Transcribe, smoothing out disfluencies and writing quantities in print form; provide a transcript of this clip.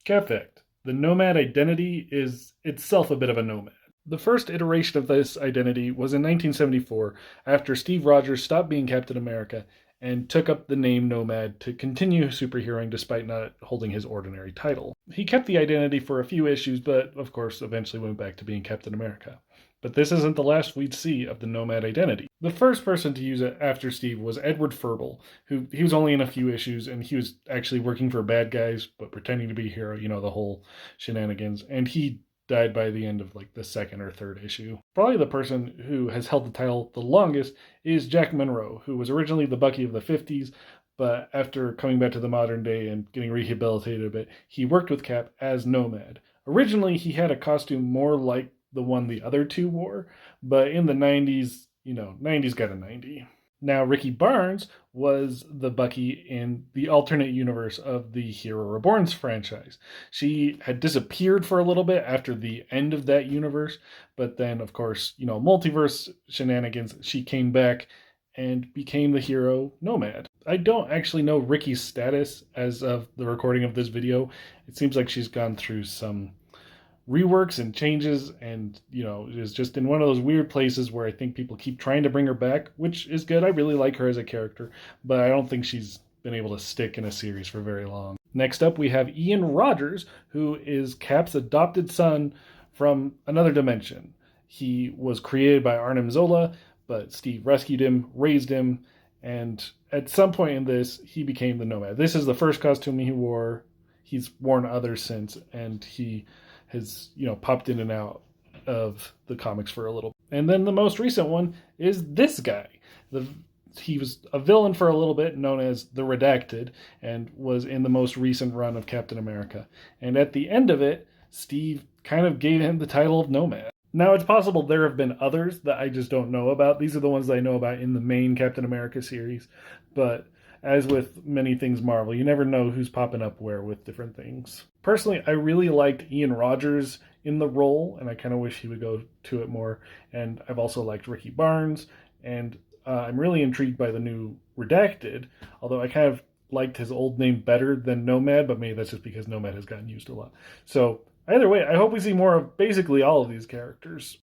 Cat fact: the Nomad identity is itself a bit of a nomad. The first iteration of this identity was in 1974 after Steve Rogers stopped being Captain America and took up the name Nomad to continue superheroing despite not holding his ordinary title. He kept the identity for a few issues, but of course eventually went back to being Captain America. But this isn't the last we'd see of the Nomad identity. The first person to use it after Steve was Edward Furble, who he was only in a few issues, and he was actually working for bad guys, but pretending to be a hero, the whole shenanigans. And he died by the end of like the second or third issue. Probably the person who has held the title the longest is Jack Monroe, who was originally the Bucky of the 50s, but after coming back to the modern day and getting rehabilitated a bit, he worked with Cap as Nomad. Originally, he had a costume more like the one the other two wore, but in the 90s, 90s got a 90. Now, Ricky Barnes was the Bucky in the alternate universe of the Hero Reborn's franchise. She had disappeared for a little bit after the end of that universe, but then, of course, multiverse shenanigans, she came back and became the hero Nomad. I don't actually know Ricky's status as of the recording of this video. It seems like she's gone through some reworks and changes and is just in one of those weird places where I think people keep trying to bring her back, which is good. I really like her as a character, but I don't think she's been able to stick in a series for very long. Next up, we have Ian Rogers, who is Cap's adopted son from another dimension. He was created by Arnim Zola, but Steve rescued him, raised him, and at some point in this, he became the Nomad. This is the first costume he wore. He's worn others since, and he has, popped in and out of the comics for a little. And then the most recent one is this guy. He was a villain for a little bit, known as the Redacted, and was in the most recent run of Captain America. And at the end of it, Steve kind of gave him the title of Nomad. Now, it's possible there have been others that I just don't know about. These are the ones that I know about in the main Captain America series. But as with many things Marvel, you never know who's popping up where with different things. Personally, I really liked Ian Rogers in the role, and I kind of wish he would go to it more. And I've also liked Ricky Barnes, and I'm really intrigued by the new Redacted, although I kind of liked his old name better than Nomad, but maybe that's just because Nomad has gotten used a lot. So either way, I hope we see more of basically all of these characters.